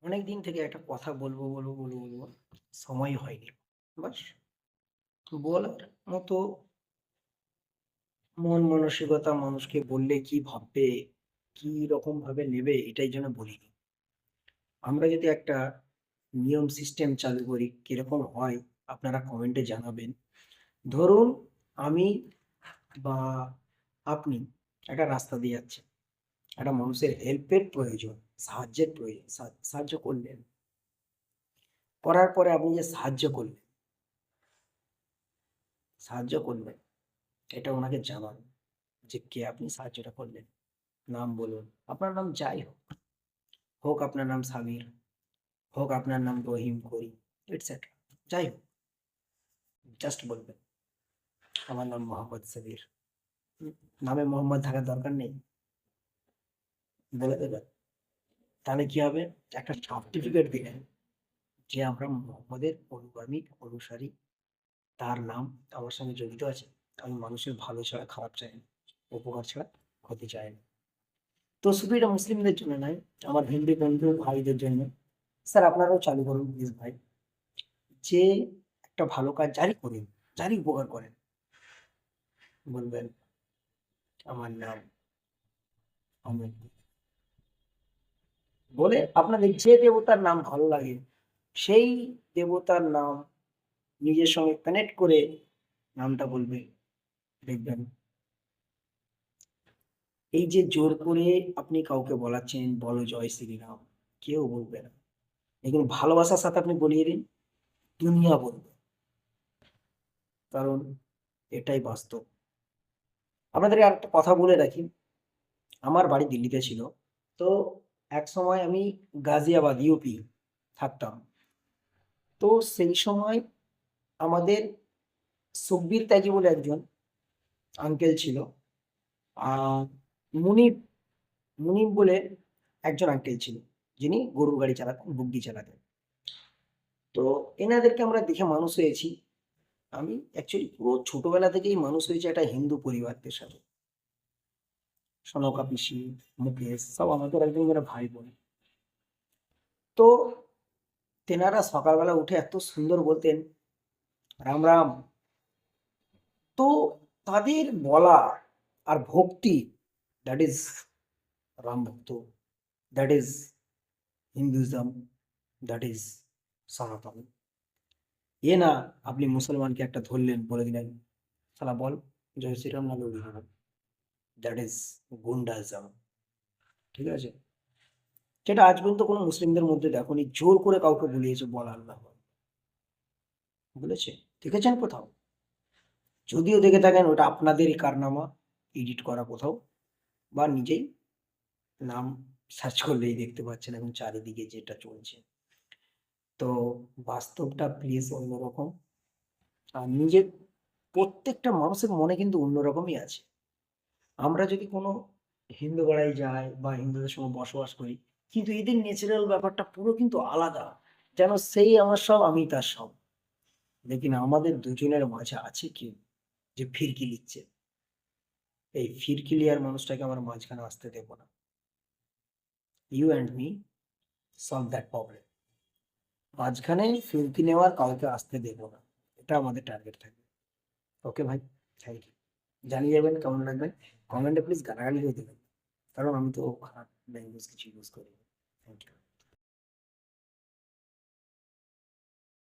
অনেকদিন থেকে একটা কথা বলবো, সময় হয়নি। বাস বলার মতো মন মানসিকতা মানুষকে বললে কি ভাববে, কি রকম ভাবে নেবে এটাই জন্য বলিনি। আমরা যদি একটা নিয়ম সিস্টেম চালু করি কিরকম হয় আপনারা কমেন্টে জানাবেন। ধরুন আমি বা আপনি একটা রাস্তা দিয়ে যাচ্ছেন। একটা মানুষের হেল্পের প্রয়োজন, সাহায্যের প্রয়োজন, সাহায্য করলেন। করার পরে আপনি যে সাহায্য করলেন এটা ওনাকে জানান যে কে আপনি সাহায্যটা করলেন। নাম বলুন, আপনার নাম যাই হোক, হোক আপনার নাম সামির, হোক আপনার নাম রহিম, করিম, এটসেট্রা, যাই হোক, জাস্ট বলবেন আমার নাম মোহাম্মদ সাবির। নামে মোহাম্মদ থাকার দরকার নেই, বলে দেবেন। তাহলে কি হবে? একটা সার্টিফিকেট দিলেন যে আমরা মোহাম্মদের অনুগামী, অনুসারী, তার নাম আমার সঙ্গে জড়িত আছে। আমি মানুষের ভালো ছাড়া খারাপ চাই না, উপকার ছাড়া ক্ষতি চাই না। তো শুধু এটা মুসলিমদের জন্য নয়, আমার হিন্দু বন্ধু ভাইদের জন্য। স্যার আপনারাও চালু করুন প্লিজ ভাই। যে একটা ভালো কাজ যারই করেন, যারই উপকার করেন, বলবেন আমার নাম অমুক। বলে আপনাদের যে দেবতার নাম ভালো লাগে সেই দেবতার নাম নিজের সঙ্গে কানেক্ট করে নামটা বলবে। দেখবেন এই যে জোর করে আপনি কাউকে বলাচ্ছেন বলো জয় শ্রীরাম, কেউ বলবে না। দেখুন ভালোবাসার সাথে আপনি বলিয়ে দিন, দুনিয়া বলবে। কারণ এটাই বাস্তব। আপনাদেরকে আরেকটা কথা বলে রাখি, আমার বাড়ি দিল্লিতে ছিল। তো একসময় আমি গাজিয়াবাদ ইউপি থাকতাম। তো সেই সময় আমাদের সুখবীর ত্যাগী বলে একজন আঙ্কেল ছিল। আহ মুনিপ মুনিপ বলে একজন আঙ্কেল ছিল, যিনি গরুর গাড়ি চালাতেন, বুগ্গি চালাতেন। তো এনাদেরকে আমরা দেখে মানুষ হয়েছি। আমি অ্যাকচুয়ালি পুরো ছোটবেলা থেকেই মানুষ হয়েছি একটা হিন্দু পরিবারদের সাথে। সনকা পিসি, মুকেশ সব আমাদের একজন করে ভাই বোন। তো তেনারা সকালবেলা উঠে এত সুন্দর বলতেন রাম রাম। তো তাদের বলা আর ভক্তি, দ্যাট ইজ রাম ভক্ত, that is Hinduism, that is সনাতন। এ না আপনি মুসলমানকে একটা ধরলেন, বলে দিলেন শালা বল জয় শ্রীরাম না বলি, দ্যাট ইজ গুন্ডাইজম। ঠিক আছে? যেটা আজ পর্যন্ত কোনো মুসলিমদের মধ্যে দেখোনি জোর করে কাউকে বলিয়েছে বল আল্লাহ বলেছে, দেখেছেন কোথাও? যদিও দেখে থাকেন ওটা আপনাদেরই কারনামা, এডিট করা কোথাও, বা নিজেই নাম সার্চ করলেই দেখতে পাচ্ছেন এখন চারিদিকে যেটা চলছে। তো বাস্তবটা প্লিজ অন্যরকম। আর নিজের প্রত্যেকটা মানুষের মনে কিন্তু অন্যরকমই আছে। আমরা যদি কোনো হিন্দু পাড়ায় যাই বা হিন্দুদের সঙ্গে বসবাস করি, কিন্তু এদের ন্যাচারাল ব্যাপারটা পুরো কিন্তু আলাদা। যেন সেই আমার সব আমি তার সব। লেকিন আমাদের দুজনের মাঝে আছে কি যে ফিরকি লিখছে, এই ফিরকিলিয়ার মানুষটাকে আমার মাঝখানে আসতে দেবো না। You and me solve that problem. মাঝখানে ফিরকি নেওয়ার কাউকে আসতে দেবো না, এটা আমাদের টার্গেট থাকবে। ওকে ভাই, থ্যাংক ইউ। জানিয়ে যাবেন কেমন লাগবে, কমেন্টে প্লিজ গালাগালি হয়ে দেবেন, কারণ আমি তো খারাপ ল্যাঙ্গুয়েজ কিছু ইউজ করি। Thank you.